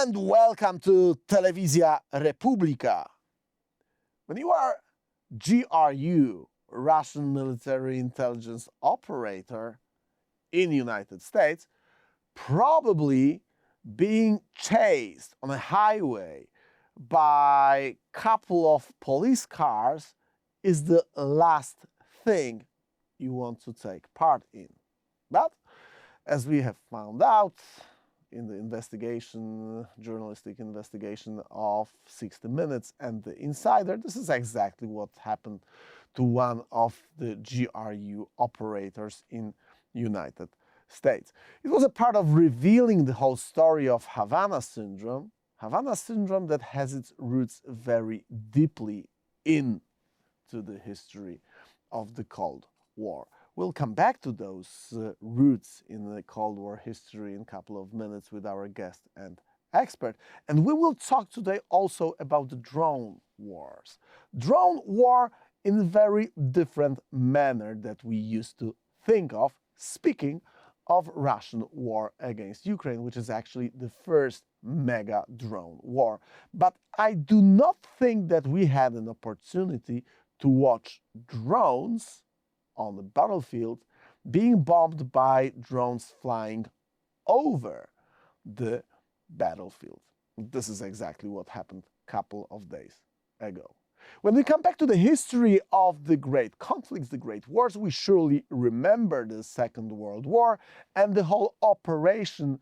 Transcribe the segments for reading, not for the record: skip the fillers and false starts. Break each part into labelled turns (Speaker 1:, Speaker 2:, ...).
Speaker 1: and welcome to Telewizja Republika. When you are GRU, Russian military intelligence operator in the United States, probably being chased on a highway by a couple of police cars is the last thing you want to take part in. But as we have found out in the investigation, journalistic investigation of 60 Minutes and The Insider, this is exactly what happened to one of the GRU operators in United States. It was a part of revealing the whole story of Havana syndrome that has its roots very deeply into the history of the Cold War. We'll come back to those roots in the Cold War history in a couple of minutes with our guest and expert. And we will talk today also about the drone wars. Drone war in a very different manner that we used to think of, speaking of Russian war against Ukraine, which is actually the first mega drone war. But I do not think that we had an opportunity to watch drones on the battlefield being bombed by drones flying over the battlefield. This is exactly what happened a couple of days ago. When we come back to the history of the great conflicts, the great wars, we surely remember the Second World War and the whole operation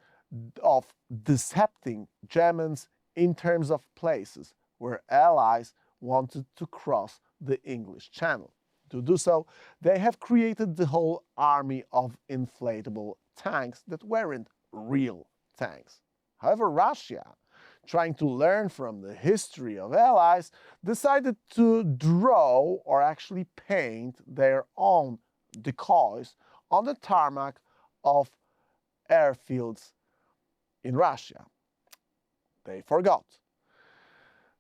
Speaker 1: of decepting Germans in terms of places where Allies wanted to cross the English Channel. To do so, they have created the whole army of inflatable tanks that weren't real tanks. However, Russia, trying to learn from the history of Allies, decided to draw or actually paint their own decoys on the tarmac of airfields in Russia. They forgot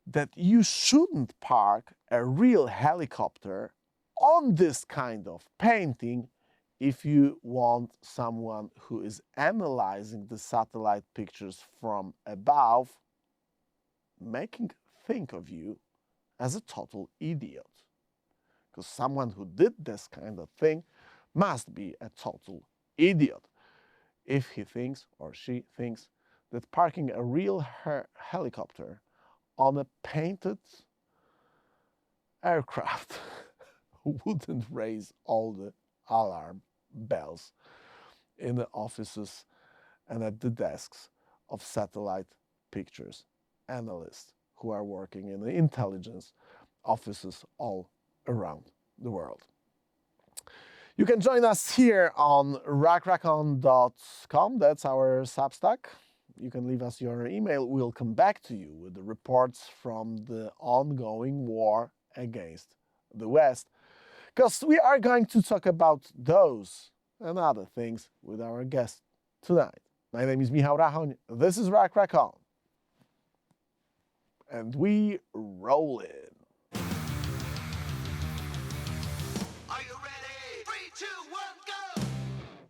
Speaker 1: that you shouldn't park a real helicopter on this kind of painting if you want someone who is analyzing the satellite pictures from above making think of you as a total idiot. Because someone who did this kind of thing must be a total idiot if he thinks or she thinks that parking a real helicopter on a painted aircraft wouldn't raise all the alarm bells in the offices and at the desks of satellite pictures analysts who are working in the intelligence offices all around the world. You can join us here on rachoń.com. That's our Substack. You can leave us your email. We'll come back to you with the reports from the ongoing war against the West, because we are going to talk about those and other things with our guest tonight. My name is Rachoń. This is Rachoń. And we roll in.
Speaker 2: Are you ready? 3, 2, 1, go!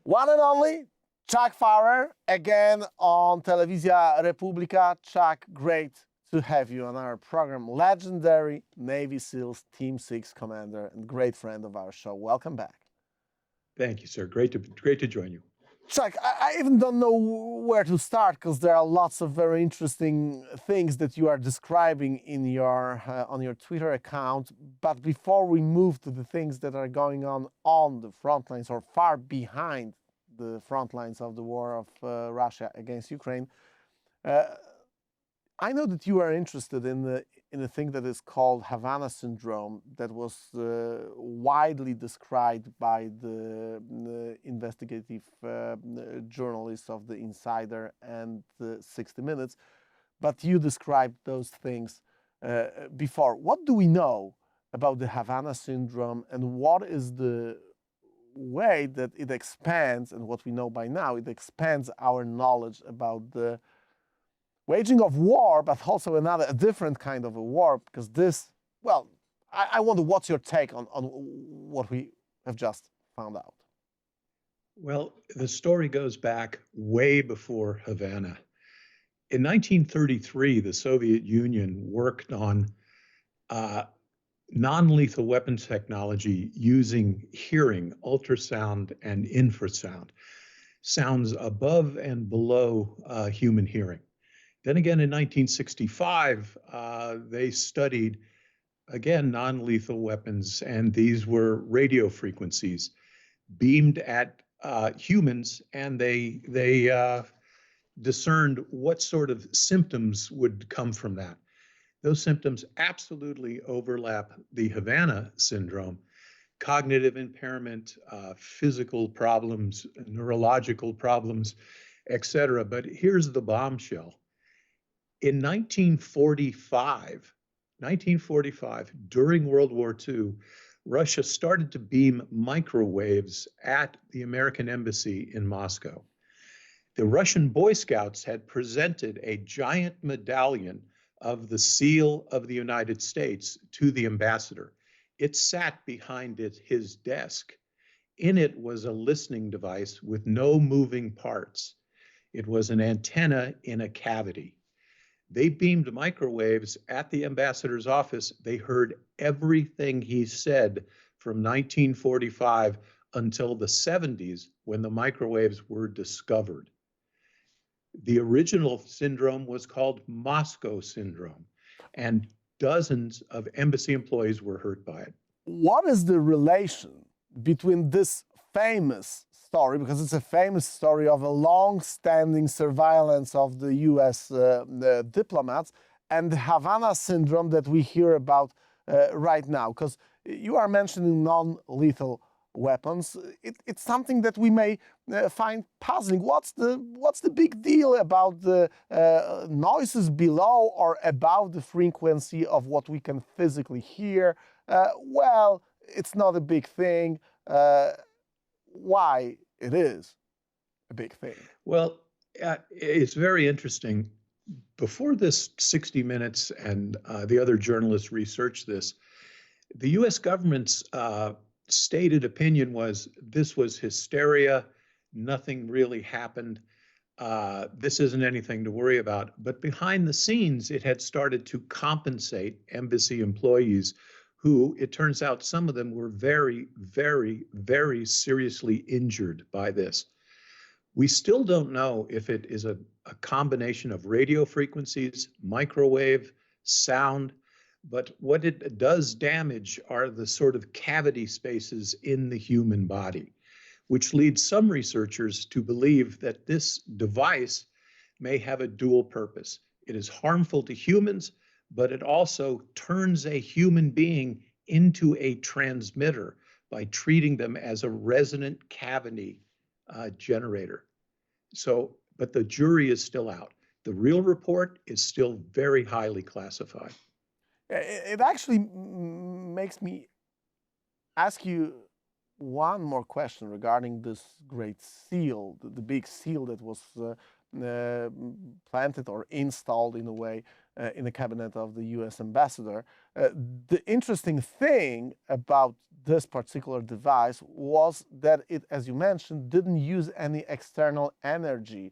Speaker 1: One and only Chuck Pfarrer, again on Telewizja Republika. Chuck, great to have you on our program. Legendary Navy SEALs Team 6 commander and great friend of our show. Welcome back.
Speaker 3: Thank you, sir. Great to join you.
Speaker 1: Chuck, I even don't know where to start because there are lots of very interesting things that you are describing in your on your Twitter account. But before we move to the things that are going on the front lines or far behind the front lines of the war of Russia against Ukraine, I know that you are interested in the thing that is called Havana syndrome, that was widely described by the investigative journalists of The Insider and 60 Minutes, but you described those things before. What do we know about the Havana syndrome, and what is the way that it expands, and what we know by now, it expands our knowledge about the waging of war, but also a different kind of a war, because this, well, I wonder what's your take on what we have just found out.
Speaker 3: Well, the story goes back way before Havana. In 1933, the Soviet Union worked on non-lethal weapons technology using hearing, ultrasound, and infrasound, sounds above and below human hearing. Then again, in 1965, they studied, again, non-lethal weapons, and these were radio frequencies beamed at humans, and they discerned what sort of symptoms would come from that. Those symptoms absolutely overlap the Havana syndrome: cognitive impairment, physical problems, neurological problems, etc. But here's the bombshell. In 1945, during World War II, Russia started to beam microwaves at the American embassy in Moscow. The Russian Boy Scouts had presented a giant medallion of the seal of the United States to the ambassador. It sat behind his desk. In it was a listening device with no moving parts. It was an antenna in a cavity. They beamed microwaves at the ambassador's office. They heard everything he said from 1945 until the 70s, when the microwaves were discovered. The original syndrome was called Moscow syndrome, and dozens of embassy employees were hurt by it.
Speaker 1: What is the relation between this famous story, because it's a famous story of a long-standing surveillance of the US diplomats, and the Havana syndrome that we hear about right now? Because you are mentioning non-lethal weapons. It's something that we may find puzzling. What's the big deal about the noises below or above the frequency of what we can physically hear? Well, it's not a big thing. Why it is a big thing?
Speaker 3: Well, it's very interesting. Before this 60 Minutes and the other journalists researched this, the US government's stated opinion was this was hysteria, nothing really happened, this isn't anything to worry about. But behind the scenes, it had started to compensate embassy employees who, it turns out, some of them were very, very, very seriously injured by this. We still don't know if it is a combination of radio frequencies, microwave, sound, but what it does damage are the sort of cavity spaces in the human body, which leads some researchers to believe that this device may have a dual purpose. It is harmful to humans, but it also turns a human being into a transmitter by treating them as a resonant cavity generator. So, but the jury is still out. The real report is still very highly classified.
Speaker 1: It actually makes me ask you one more question regarding this great seal, the big seal that was planted or installed in a way in the cabinet of the US ambassador. The interesting thing about this particular device was that it, as you mentioned, didn't use any external energy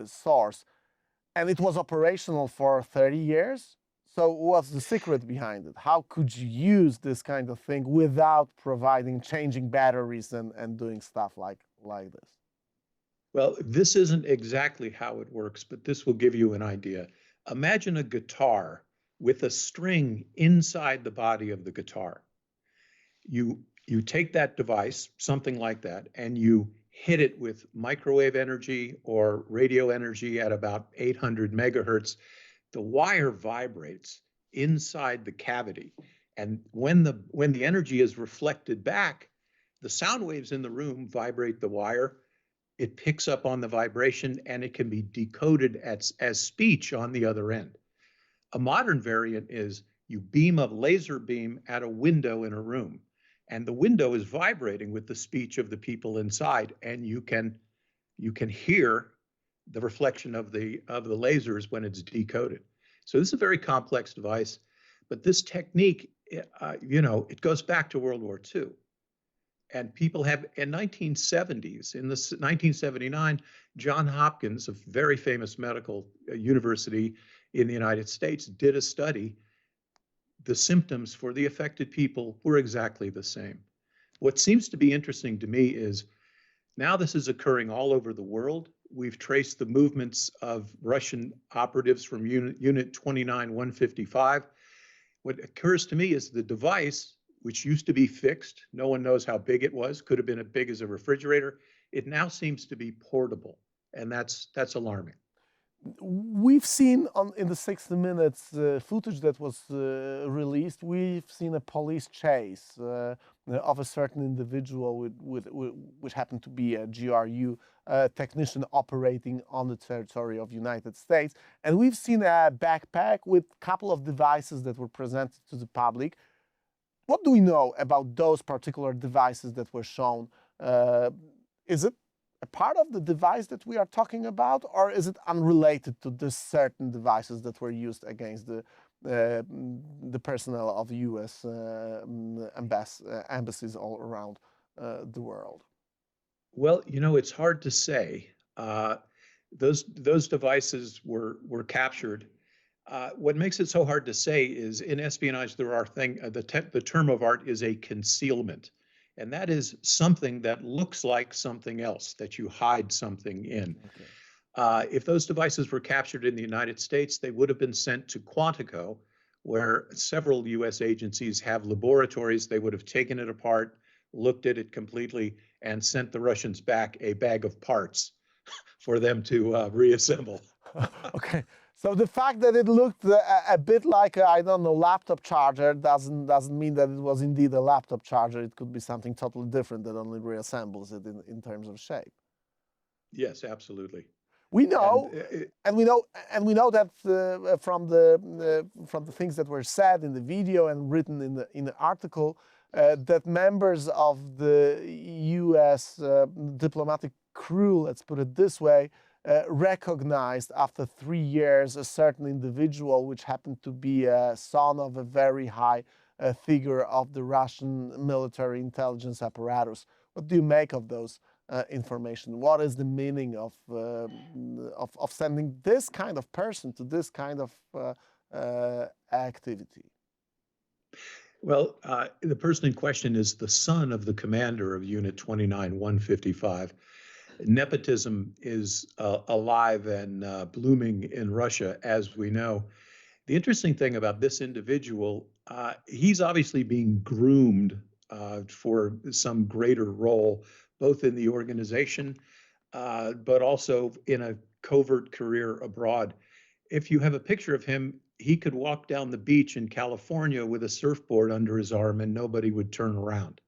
Speaker 1: source, and it was operational for 30 years. So what's the secret behind it? How could you use this kind of thing without changing batteries and doing stuff like this?
Speaker 3: Well, this isn't exactly how it works, but this will give you an idea. Imagine a guitar with a string inside the body of the guitar. You take that device, something like that, and you hit it with microwave energy or radio energy at about 800 megahertz. The wire vibrates inside the cavity, and when the energy is reflected back, the sound waves in the room vibrate the wire. It picks up on the vibration, and it can be decoded as speech on the other end. A modern variant is you beam a laser beam at a window in a room, and the window is vibrating with the speech of the people inside, and you can hear the reflection of the lasers when it's decoded. So this is a very complex device, but this technique, it goes back to World War II. And people have, in 1970s, in the 1979, John Hopkins, a very famous medical university in the United States, did a study. The symptoms for the affected people were exactly the same. What seems to be interesting to me is now this is occurring all over the world. We've traced the movements of Russian operatives from Unit 29155. What occurs to me is the device, which used to be fixed, no one knows how big it was, could have been as big as a refrigerator. It now seems to be portable, and that's alarming.
Speaker 1: We've seen in the 60 Minutes footage that was released, we've seen a police chase of a certain individual which happened to be a GRU technician operating on the territory of United States. And we've seen a backpack with a couple of devices that were presented to the public. What do we know about those particular devices that were shown? Is it a part of the device that we are talking about, or is it unrelated to the certain devices that were used against the personnel of U.S. Embassies all around the world?
Speaker 3: Well, it's hard to say. Those devices were captured. What makes it so hard to say is in espionage there are the term of art is a concealment. And that is something that looks like something else, that you hide something in. Okay. If those devices were captured in the United States, they would have been sent to Quantico, where several U.S. agencies have laboratories. They would have taken it apart, looked at it completely, and sent the Russians back a bag of parts for them to reassemble.
Speaker 1: Okay. So the fact that it looked a bit like I don't know, laptop charger doesn't mean that it was indeed a laptop charger. It could be something totally different that only reassembles it in terms of shape.
Speaker 3: Yes, absolutely.
Speaker 1: We know, and we know that from the things that were said in the video and written in the article, that members of the U.S. Diplomatic crew, let's put it this way, recognized after 3 years a certain individual which happened to be a son of a very high figure of the Russian military intelligence apparatus. What do you make of those information? What is the meaning of sending this kind of person to this kind of activity?
Speaker 3: Well, the person in question is the son of the commander of Unit 29155. Nepotism is alive and blooming in Russia, as we know. The interesting thing about this individual, he's obviously being groomed for some greater role, both in the organization, but also in a covert career abroad. If you have a picture of him, he could walk down the beach in California with a surfboard under his arm and nobody would turn around.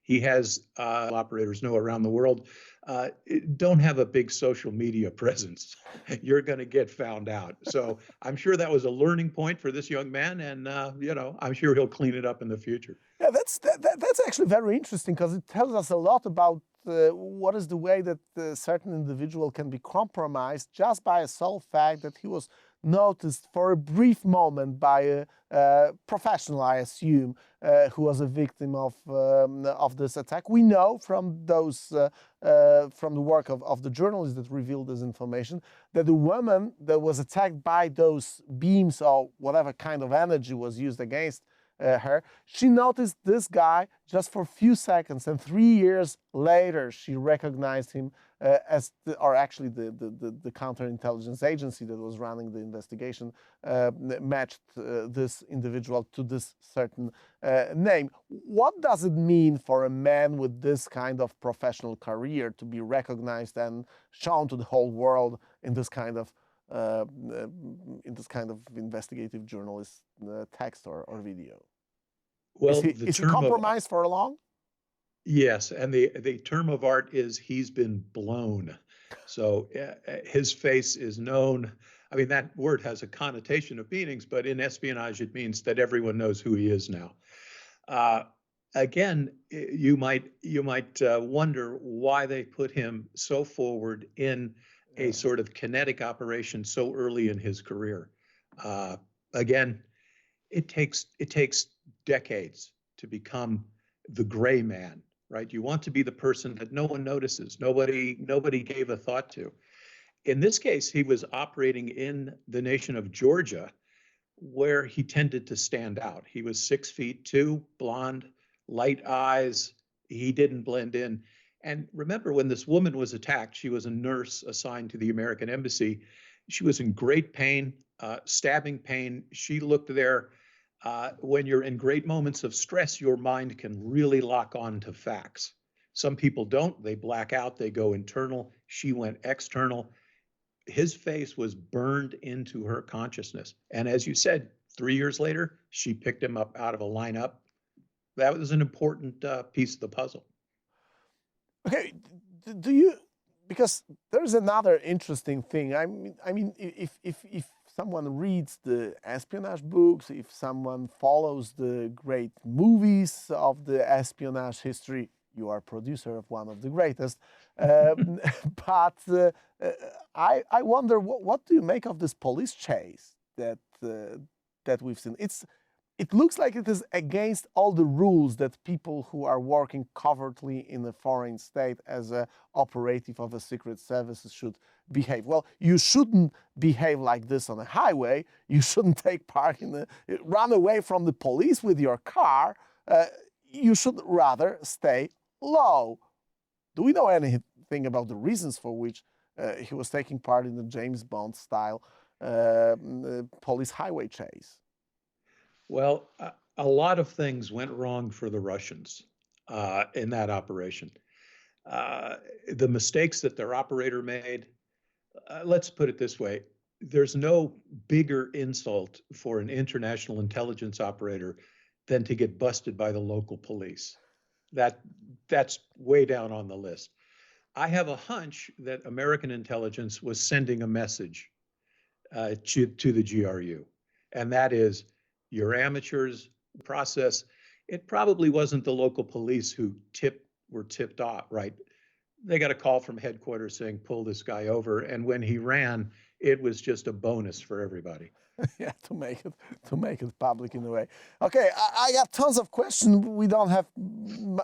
Speaker 3: He has operators know around the world don't have a big social media presence. You're going to get found out. So I'm sure that was a learning point for this young man, and I'm sure he'll clean it up in the future.
Speaker 1: Yeah, that's actually very interesting because it tells us a lot about what is the way that a certain individual can be compromised just by a sole fact that he was noticed for a brief moment by a professional, I assume, who was a victim of this attack. We know from those from the work of the journalists that revealed this information that the woman that was attacked by those beams or whatever kind of energy was used against her, she noticed this guy just for a few seconds, and 3 years later she recognized him as the counterintelligence agency that was running the investigation matched this individual to this certain name. What does it mean for a man with this kind of professional career to be recognized and shown to the whole world in this kind of investigative journalist text or video?
Speaker 3: Well,
Speaker 1: is he compromised for long?
Speaker 3: Yes, and the term of art is he's been blown. So his face is known. I mean, that word has a connotation of meanings, but in espionage, it means that everyone knows who he is now. Again, you might wonder why they put him so forward in a sort of kinetic operation so early in his career. Again, it takes decades to become the gray man, right? You want to be the person that no one notices, nobody gave a thought to. In this case, he was operating in the nation of Georgia, where he tended to stand out. He was 6'2", blonde, light eyes. He didn't blend in. And remember, when this woman was attacked, she was a nurse assigned to the American embassy. She was in great pain, stabbing pain. She looked there. When you're in great moments of stress, your mind can really lock on to facts. Some people don't. They black out. They go internal. She went external. His face was burned into her consciousness. And as you said, 3 years later, she picked him up out of a lineup. That was an important piece of the puzzle.
Speaker 1: Okay, do you, because there's another interesting thing. I mean, if someone reads the espionage books, if someone follows the great movies of the espionage history, you are producer of one of the greatest. But I wonder, what do you make of this police chase that we've seen? It looks like it is against all the rules that people who are working covertly in a foreign state as an operative of a secret service should behave. Well, you shouldn't behave like this on a highway. You shouldn't take part in run away from the police with your car. You should rather stay low. Do we know anything about the reasons for which he was taking part in the James Bond style police highway chase?
Speaker 3: Well, a lot of things went wrong for the Russians in that operation. The mistakes that their operator made, let's put it this way, there's no bigger insult for an international intelligence operator than to get busted by the local police. That's way down on the list. I have a hunch that American intelligence was sending a message to the GRU, and that is, you're amateurs. Process. It probably wasn't the local police who were tipped off, right? They got a call from headquarters saying, pull this guy over. And when he ran, it was just a bonus for everybody.
Speaker 1: Yeah, to make it public in a way. Okay, I got tons of questions. We don't have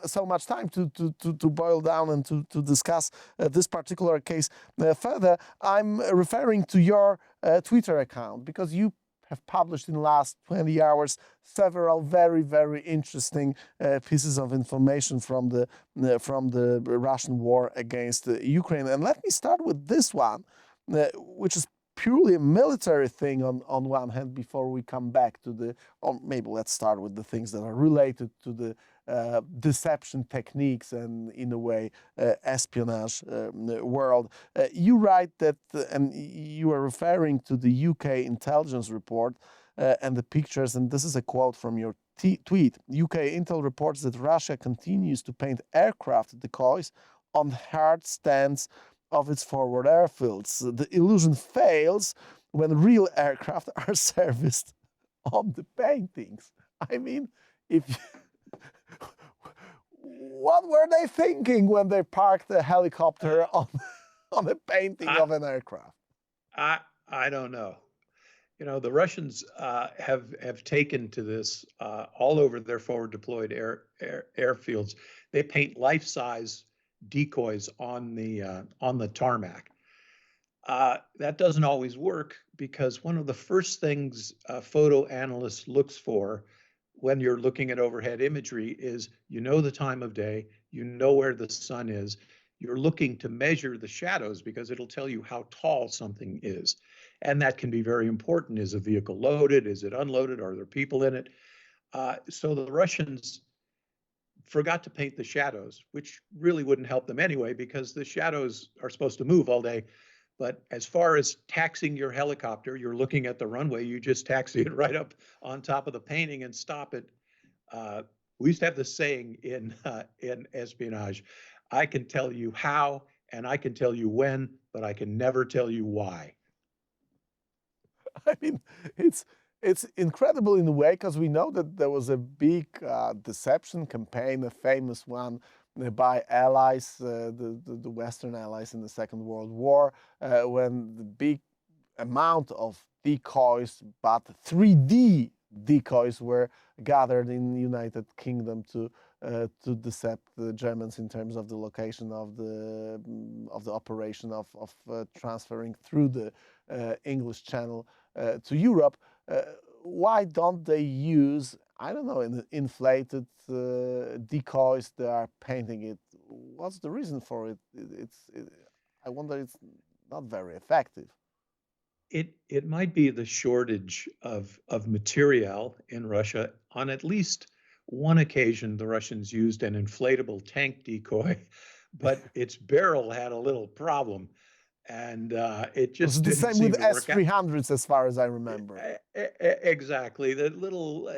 Speaker 1: so much time to boil down and to discuss this particular case further. I'm referring to your Twitter account because you have published in the last 20 hours several very, very interesting pieces of information from the Russian war against Ukraine. And let me start with this one, which is purely a military thing on one hand before we come back to the, or maybe let's start with the things that are related to the deception techniques and, in a way, espionage world. You write that, and you are referring to the UK intelligence report and the pictures, and this is a quote from your tweet. UK Intel reports that Russia continues to paint aircraft decoys on hard stands of its forward airfields. The illusion fails when real aircraft are serviced on the paintings. I mean, what were they thinking when they parked a helicopter on a painting of an aircraft?
Speaker 3: I don't know. You know, the Russians have taken to this all over their forward deployed airfields. They paint life-size decoys on the tarmac. That doesn't always work because one of the first things a photo analyst looks for when you're looking at overhead imagery is, you know, the time of day, you know where the sun is, you're looking to measure the shadows because it'll tell you how tall something is. And that can be very important. Is a vehicle loaded? Is it unloaded? Are there people in it? So the Russians forgot to paint the shadows, which really wouldn't help them anyway, because the shadows are supposed to move all day. But as far as taxiing your helicopter, you're looking at the runway, you just taxi it right up on top of the painting and stop it. We used to have this saying in espionage, I can tell you how and I can tell you when, but I can never tell you why.
Speaker 1: I mean, it's incredible in a way because we know that there was a big deception campaign, a famous one by allies, the Western allies in the Second World War, when the big amount of decoys, but 3D decoys were gathered in the United Kingdom to deceive the Germans in terms of the location of the operation of transferring through the English Channel to Europe. Why don't they use, I don't know, inflated decoys? They are painting it. What's the reason for it? I wonder. It's not very effective.
Speaker 3: It might be the shortage of material in Russia. On at least one occasion, the Russians used an inflatable tank decoy, but its barrel had a little problem, and it
Speaker 1: It's
Speaker 3: just
Speaker 1: the
Speaker 3: didn't
Speaker 1: same with
Speaker 3: seem to work out.
Speaker 1: S-300s, as far as I remember.
Speaker 3: Exactly, that little,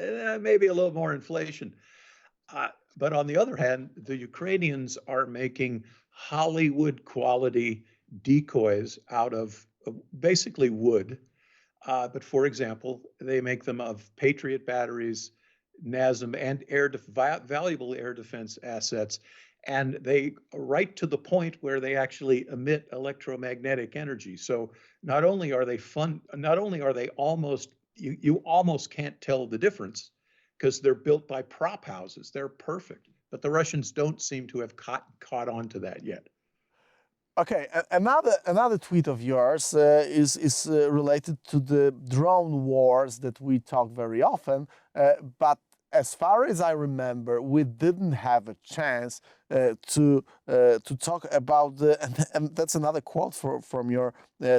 Speaker 3: maybe a little more inflation. But on the other hand, the Ukrainians are making Hollywood quality decoys out of basically wood. But for example, they make them of Patriot batteries, NASM, and valuable air defense assets. And they right to the point where they actually emit electromagnetic energy. So not only are they fun, not only are they almost, you almost can't tell the difference because they're built by prop houses. They're perfect. But the Russians don't seem to have caught on to that yet.
Speaker 1: Okay, another tweet of yours is related to the drone wars that we talk very often, but as far as I remember, we didn't have a chance to talk about and that's another quote from your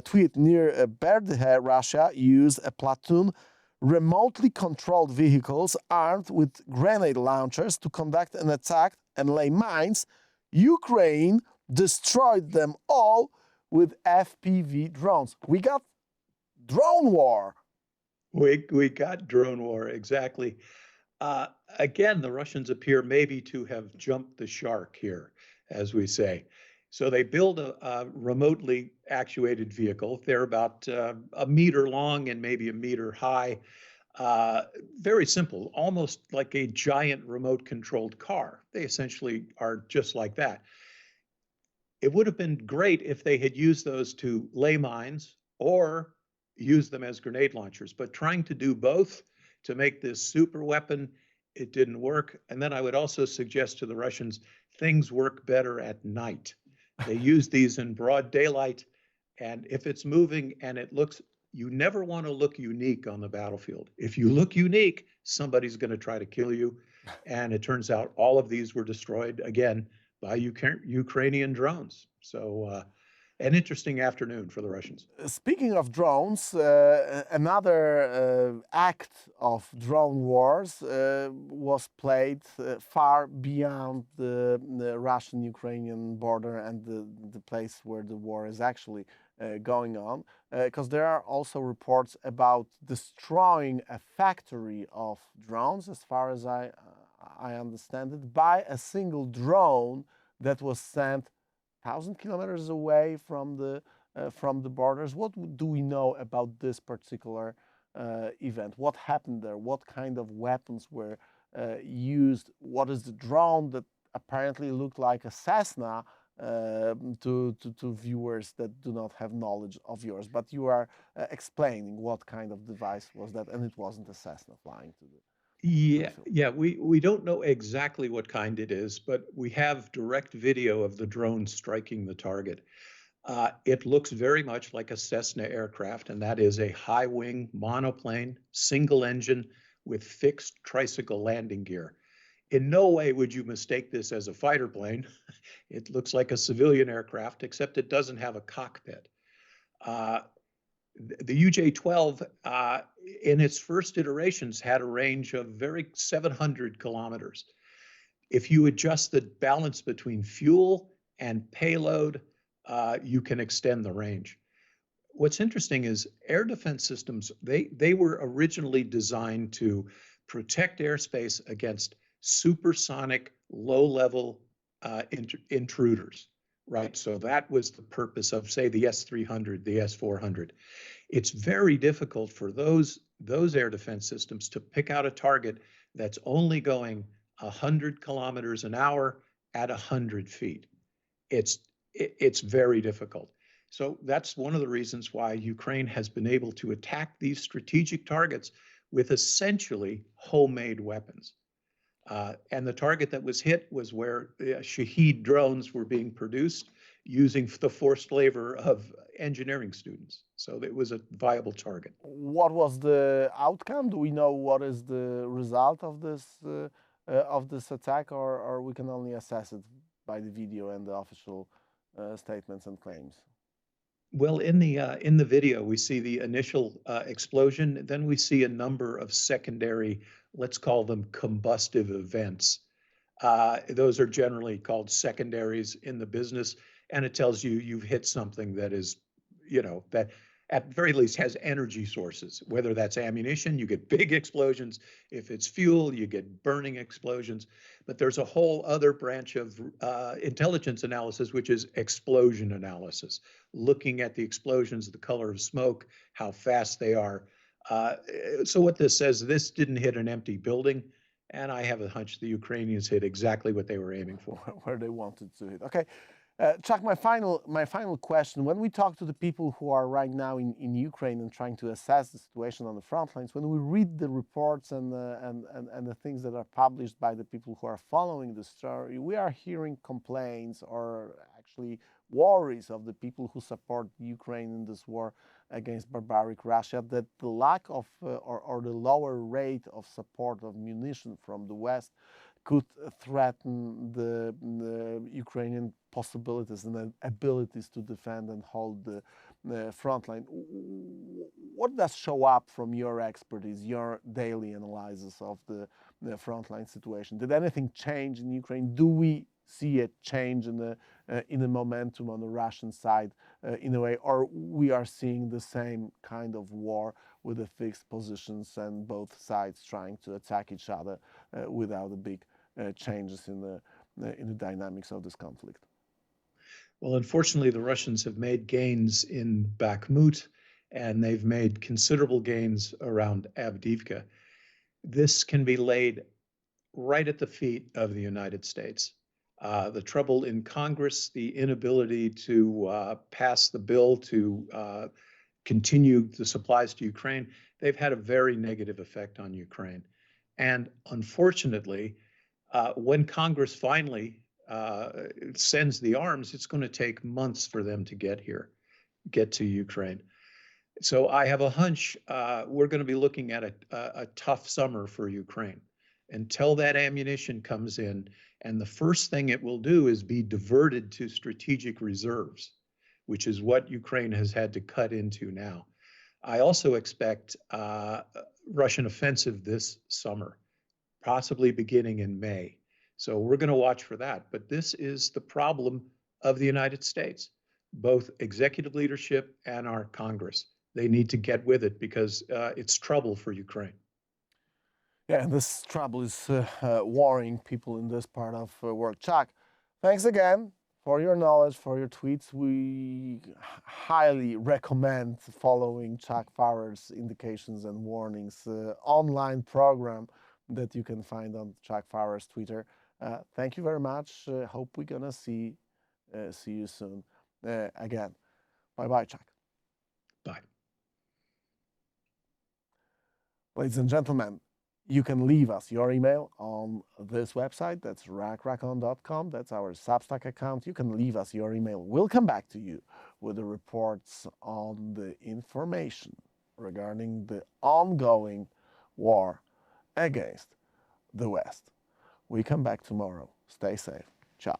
Speaker 1: tweet. Near Berdhe, Russia used a platoon remotely controlled vehicles armed with grenade launchers to conduct an attack and lay mines. Ukraine destroyed them all with FPV drones. We got drone war.
Speaker 3: We got drone war, exactly. Again, the Russians appear maybe to have jumped the shark here, as we say. So they build a remotely actuated vehicle. They're about a meter long and maybe a meter high. Very simple, almost like a giant remote controlled car. They essentially are just like that. It would have been great if they had used those to lay mines or use them as grenade launchers, but trying to do both to make this super weapon, it didn't work. And then I would also suggest to the Russians, things work better at night. They use these in broad daylight, and if it's moving and it looks, you never want to look unique on the battlefield. If you look unique, somebody's going to try to kill you. And it turns out all of these were destroyed again by Ukrainian drones. So an interesting afternoon for the Russians.
Speaker 1: Speaking of drones, another act of drone wars was played far beyond the Russian-Ukrainian border and the place where the war is actually going on, because there are also reports about destroying a factory of drones, as far as I understand it, by a single drone that was sent 1,000 kilometers away from the borders. What do we know about this particular event? What happened there? What kind of weapons were used? What is the drone that apparently looked like a Cessna to viewers that do not have knowledge of yours? But you are explaining what kind of device was that, and it wasn't a Cessna flying to the
Speaker 3: Yeah, we don't know exactly what kind it is, but we have direct video of the drone striking the target. It looks very much like a Cessna aircraft, and that is a high-wing monoplane, single engine with fixed tricycle landing gear. In no way would you mistake this as a fighter plane. It looks like a civilian aircraft, except it doesn't have a cockpit. The UJ-12, in its first iterations, had a range of 700 kilometers. If you adjust the balance between fuel and payload, you can extend the range. What's interesting is air defense systems, they were originally designed to protect airspace against supersonic, low-level intruders. Right, so that was the purpose of, say, the S-300, the S-400. It's very difficult for those air defense systems to pick out a target that's only going 100 kilometers an hour at 100 feet. It's very difficult. So that's one of the reasons why Ukraine has been able to attack these strategic targets with essentially homemade weapons. And the target that was hit was where Shahed drones were being produced using the forced labor of engineering students. So it was a viable target.
Speaker 1: What was the outcome? Do we know what is the result of this attack, or we can only assess it by the video and the official statements and claims?
Speaker 3: Well, in the video, we see the initial explosion. Then we see a number of secondary, let's call them combustive events. Those are generally called secondaries in the business, and it tells you you've hit something that is, that at very least has energy sources. Whether that's ammunition, you get big explosions. If it's fuel, you get burning explosions. But there's a whole other branch of intelligence analysis, which is explosion analysis, looking at the explosions, the color of smoke, how fast they are. So what this says, this didn't hit an empty building. And I have a hunch the Ukrainians hit exactly what they were aiming for.
Speaker 1: Where they wanted to hit. Okay. Chuck, my final question. When we talk to the people who are right now in Ukraine and trying to assess the situation on the front lines, when we read the reports and the things that are published by the people who are following the story, we are hearing complaints or actually worries of the people who support Ukraine in this war against barbaric Russia, that the lack of or the lower rate of support of munition from the West could threaten the Ukrainian possibilities and abilities to defend and hold the front line. What does show up from your expertise, your daily analysis of the frontline situation? Did anything change in Ukraine? Do we see a change in the momentum on the Russian side in a way, or we are seeing the same kind of war with the fixed positions and both sides trying to attack each other without the big changes in the dynamics of this conflict?
Speaker 3: Well, unfortunately, the Russians have made gains in Bakhmut, and they've made considerable gains around Avdiivka. This can be laid right at the feet of the United States. The trouble in Congress, the inability to pass the bill to continue the supplies to Ukraine, they've had a very negative effect on Ukraine. And unfortunately, when Congress finally sends the arms, it's going to take months for them to get to Ukraine. So I have a hunch we're going to be looking at a tough summer for Ukraine until that ammunition comes in. And the first thing it will do is be diverted to strategic reserves, which is what Ukraine has had to cut into now. I also expect Russian offensive this summer, possibly beginning in May. So we're going to watch for that. But this is the problem of the United States, both executive leadership and our Congress. They need to get with it because it's trouble for Ukraine.
Speaker 1: Yeah, and this trouble is worrying people in this part of the world. Chuck, thanks again for your knowledge, for your tweets. We highly recommend following Chuck Pfarrer's Indications and Warnings online program that you can find on Chuck Pfarrer's Twitter. Thank you very much. Hope we're gonna see you soon again. Bye-bye, Chuck.
Speaker 3: Bye.
Speaker 1: Ladies and gentlemen, you can leave us your email on this website. That's rachoń.com. That's our Substack account. You can leave us your email. We'll come back to you with the reports on the information regarding the ongoing war against the West. We come back tomorrow. Stay safe. Ciao.